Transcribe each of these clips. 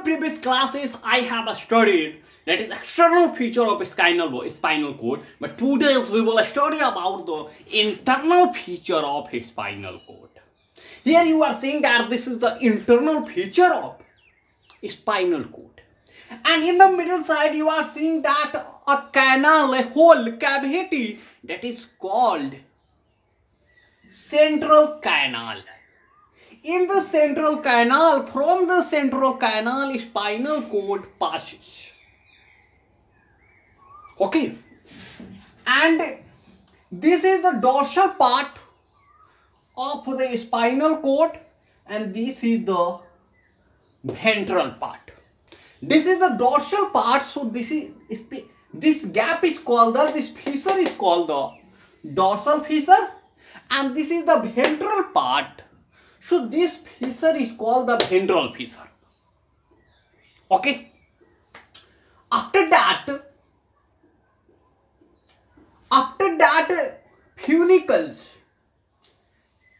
previous classes, I have studied that is external feature of spinal cord. But today we will study about the internal feature of spinal cord. Here you are seeing that this is the internal feature of spinal cord, and in the middle side you are seeing that a canal, a hole, cavity that is called central canal. In the central canal, from the central canal, spinal cord passes. Okay, and this is the dorsal part of the spinal cord, and this is the ventral part. This is the dorsal part, so this gap is called this fissure is called the dorsal fissure, and this is the ventral part. So this fissure is called the ventral fissure. Okay. After that, funicles.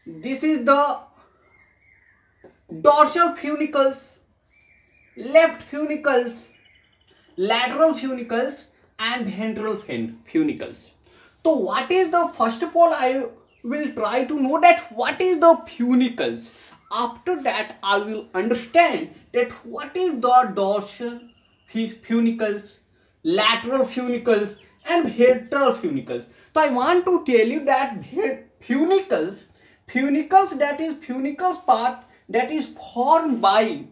This is the dorsal funicles, left funicles, lateral funicles, and ventral funicles. So what is the, first of all I will try to know that what is the funicles. After that I will understand that what is the dorsal funicles, lateral funicles, and ventral funicles. So I want to tell you that funicles, that is funicles part that is formed by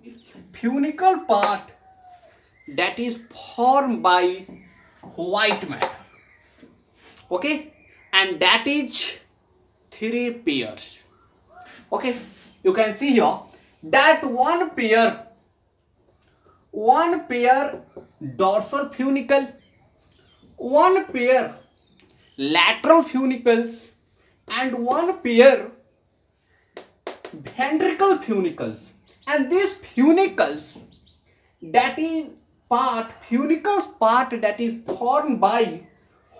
white matter. Okay, and that is 3 pairs. Okay, you can see here that one pair dorsal funicle, one pair lateral funicles, and one pair ventricle funicles. And these funicles that is funicles part that is formed by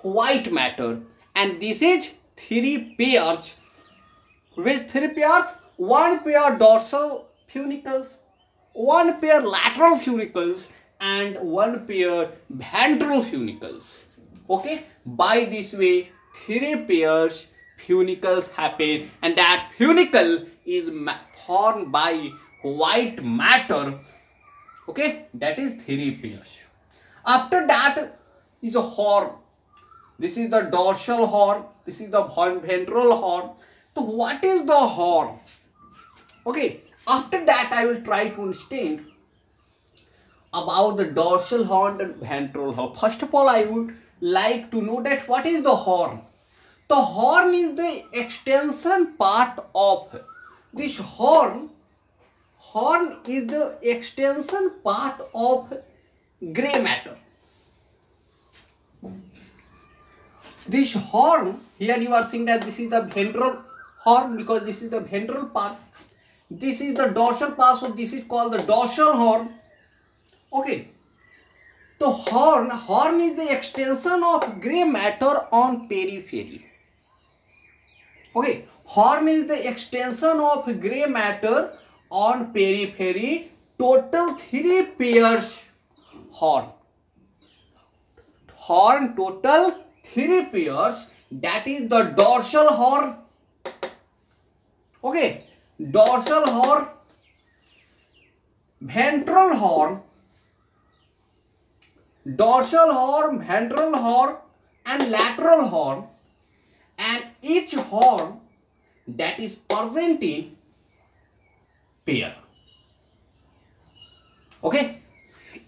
white matter, and this is 3 pairs. With 3 pairs, one pair dorsal funicles, one pair lateral funicles, and one pair ventral funicles. Okay, by this way 3 pairs funicles happen, and that funicle is formed by white matter. Okay, that is 3 pairs. After that is a horn. This is the dorsal horn, this is the ventral horn. So what is the horn? Okay, after that I will try to understand about the dorsal horn and ventral horn. First of all I would like to know that what is the horn. The horn is the extension part of this horn. Horn is the extension part of gray matter. This horn, here you are seeing that this is the ventral horn because this is the ventral part. This is the dorsal part, so this is called the dorsal horn. Okay. The horn is the extension of gray matter on periphery. Okay. Horn is the extension of gray matter on periphery. Total 3 pairs horn. Horn total 3 pairs, that is the dorsal horn. Okay, dorsal horn, ventral horn, dorsal horn, ventral horn, and lateral horn, and each horn that is present in pair. Okay,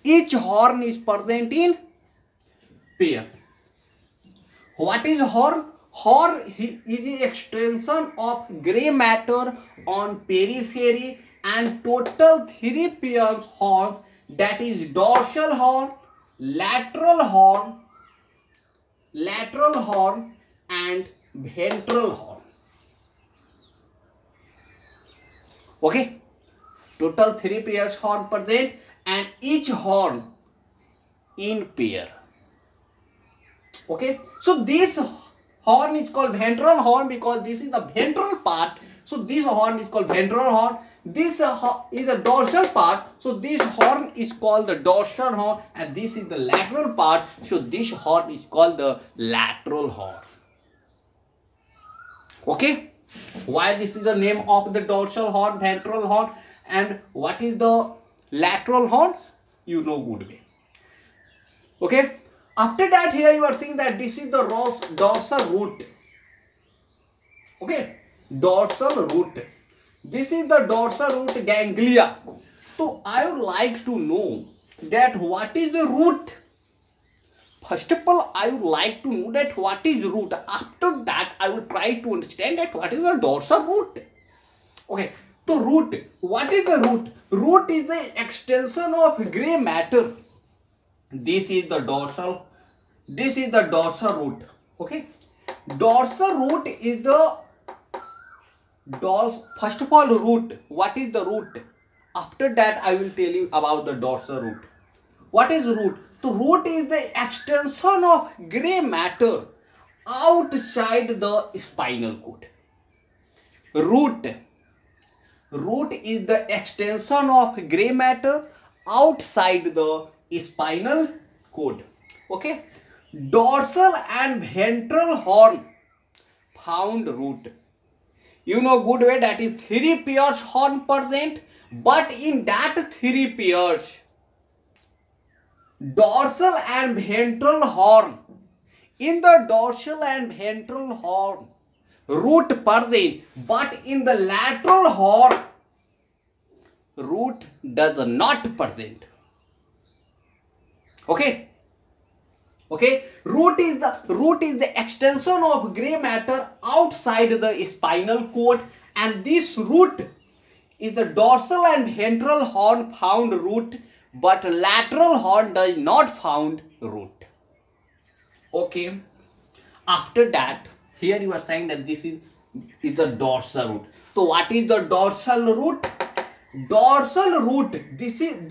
each horn is present in pair. What is horn? Horn is the extension of gray matter on periphery, and total 3 pairs horns, that is dorsal horn, lateral horn, and ventral horn. Okay, total 3 pairs horn present, and each horn in pair. Okay, so this horn is called ventral horn because this is the ventral part. So this horn is called ventral horn. This is a dorsal part, so this horn is called the dorsal horn, and this is the lateral part, so this horn is called the lateral horn. Okay, why this is the name of the dorsal horn, ventral horn, and what is the lateral horns? You know good way. Okay, after that here you are seeing that this is the dorsal root. Okay, dorsal root. This is the dorsal root ganglia. So I would like to know that what is the root. First of all, I would like to know that what is root. After that, I will try to understand that what is the dorsal root. Okay, so root. What is the root? Root is the extension of gray matter. This is the dorsal. This is the dorsal root. Okay, dorsal root is the first of all, root. What is the root? After that, I will tell you about the dorsal root. What is root? The root is the extension of gray matter outside the spinal cord. Root. Root is the extension of gray matter outside the spinal cord. Okay. Dorsal and ventral horn found root. You know good way that is 3 pairs horn present, but in that 3 pairs, dorsal and ventral horn, in the dorsal and ventral horn, root present, but in the lateral horn, root does not present. Okay. Okay, root is the extension of gray matter outside the spinal cord, and this root is the dorsal and ventral horn found root, but lateral horn does not found root. Okay, after that, here you are saying that this is the dorsal root. So what is the dorsal root? Dorsal root. This is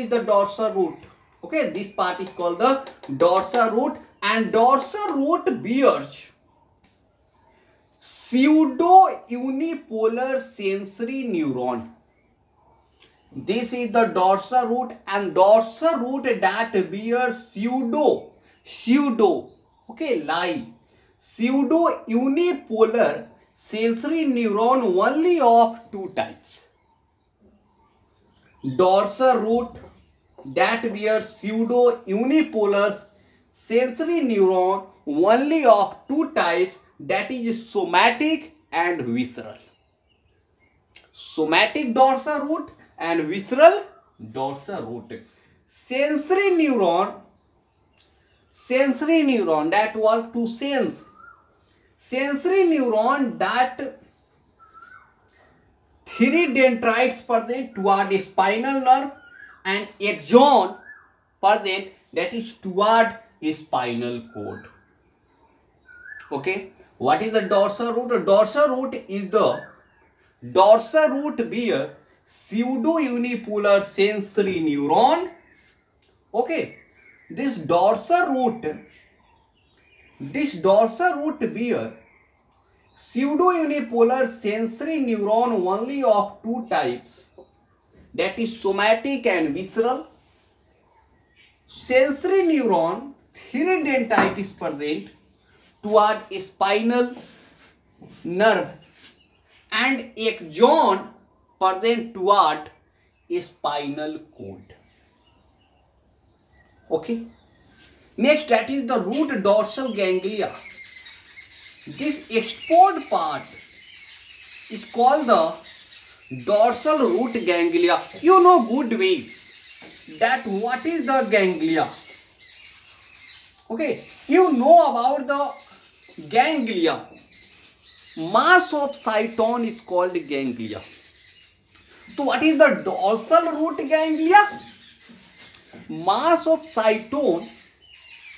the dorsal root. Okay, this part is called the dorsal root, and dorsal root bears pseudo unipolar sensory neuron. This is the dorsal root, and dorsal root that bears pseudo unipolar sensory neuron only of 2 types. Dorsal root that bears pseudo unipolar sensory neuron only of 2 types, that is somatic and visceral. Somatic dorsal root and visceral dorsal root. Sensory neuron that work to sense. Sensory neuron that 3 dendrites present toward a spinal nerve, and axon present that is toward a spinal cord. Okay, what is the dorsal root? The dorsal root is the dorsal root bear pseudo unipolar sensory neuron. Okay, this dorsal root bear pseudo unipolar sensory neuron only of 2 types, that is somatic and visceral. Sensory neuron 3 dendrites is present toward a spinal nerve, and axon present toward a spinal cord. Okay. Next, that is the root dorsal ganglia. This export part is called the dorsal root ganglia. You know good way that what is the ganglia. Okay, you know about the ganglia. Mass of cytone is called ganglia. So what is the dorsal root ganglia? Mass of cytone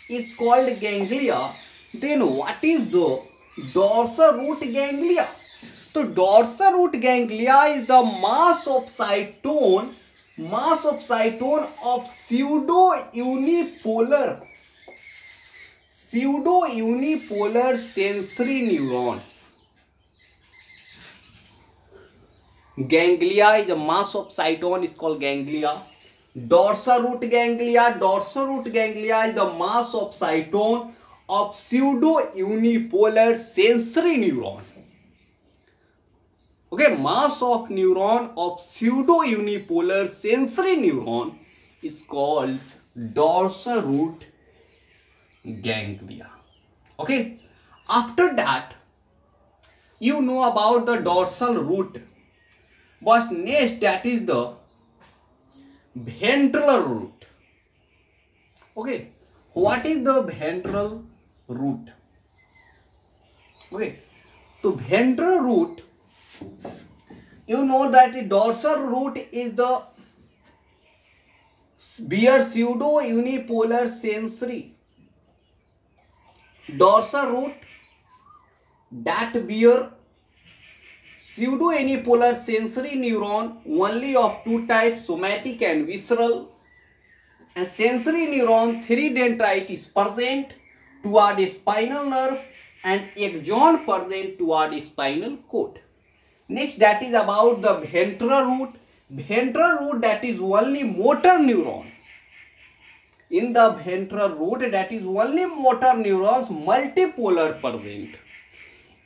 is called ganglia. Then what is the dorsal root ganglia? So dorsal root ganglia is the mass of cytone of pseudo unipolar sensory neuron. Ganglia is a mass of cytone is called ganglia. Dorsal root ganglia is the mass of cytone of pseudo-unipolar sensory neuron. Okay, mass of neuron of pseudo-unipolar sensory neuron is called dorsal root ganglia. Okay, after that you know about the dorsal root, but next that is the ventral root. Okay, what is the ventral root? Okay, so ventral root, you know that the dorsal root is the bear pseudo unipolar sensory. Dorsal root that bear pseudo unipolar sensory neuron only of two types, somatic and visceral. And sensory neuron 3 dendrites present toward a spinal nerve and axon present toward a spinal cord. Next, that is about the ventral root. Ventral root, that is only motor neuron. In the ventral root, that is only motor neurons multipolar present.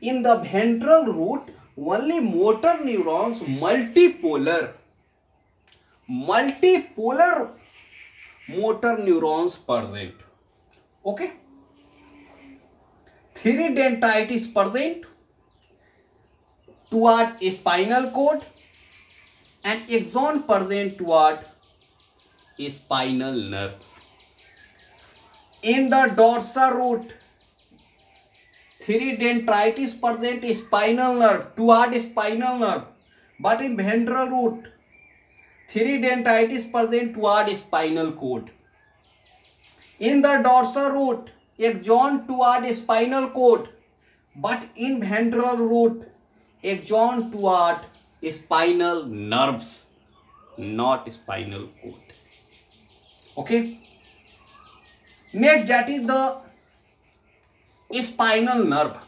In the ventral root, only motor neurons multipolar motor neurons present. Okay, 3 dendrites present toward a spinal cord and axon present toward a spinal nerve. In the dorsal root, 3 dendrites present a spinal nerve toward a spinal nerve, but in ventral root 3 dendrites present toward a spinal cord. In the dorsal root, axon toward a spinal cord, but in ventral root axon toward a spinal nerves, not spinal cord. Okay. Next, that is the spinal nerve.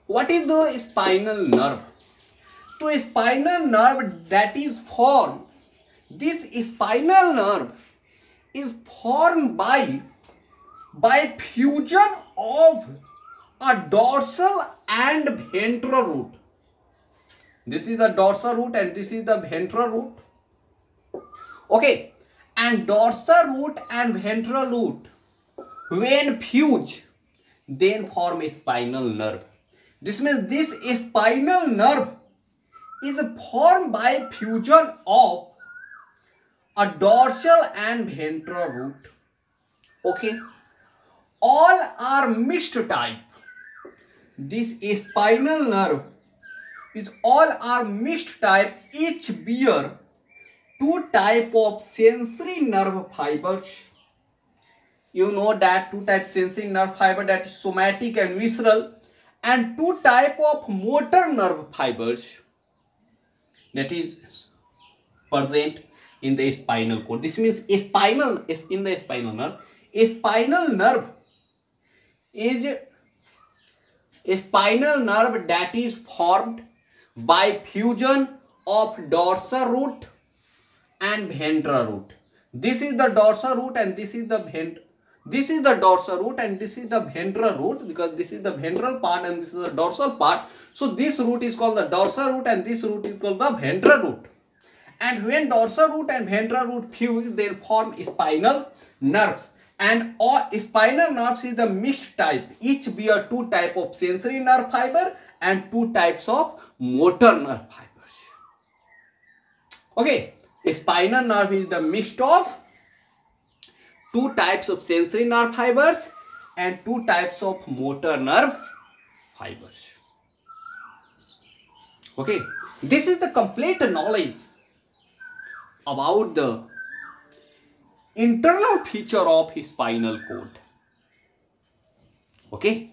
What is the spinal nerve? So a spinal nerve that is formed, this spinal nerve is formed by fusion of a dorsal and ventral root. This is the dorsal root and this is the ventral root. Okay, and dorsal root and ventral root, when fuse, then form a spinal nerve. This means this spinal nerve is formed by fusion of a dorsal and ventral root. Okay, all are mixed type. This spinal nerve is all are mixed type, each bear 2 type of sensory nerve fibers. You know that 2 type sensory nerve fiber, that is somatic and visceral, and 2 type of motor nerve fibers, that is present in the spinal cord. This means a spinal is in the spinal nerve. A spinal nerve is a spinal nerve that is formed by fusion of dorsal root and ventral root. This is the dorsal root and this is the dorsal root and this is the ventral root, because this is the ventral part and this is the dorsal part. So this root is called the dorsal root and this root is called the ventral root. And when dorsal root and ventral root fuse, they form spinal nerves. And all spinal nerves is the mixed type. Each bear 2 type of sensory nerve fiber and 2 types of motor nerve fibers. Okay, a spinal nerve is the mixed of 2 types of sensory nerve fibers and 2 types of motor nerve fibers. Okay, this is the complete knowledge about the internal feature of spinal cord. Okay.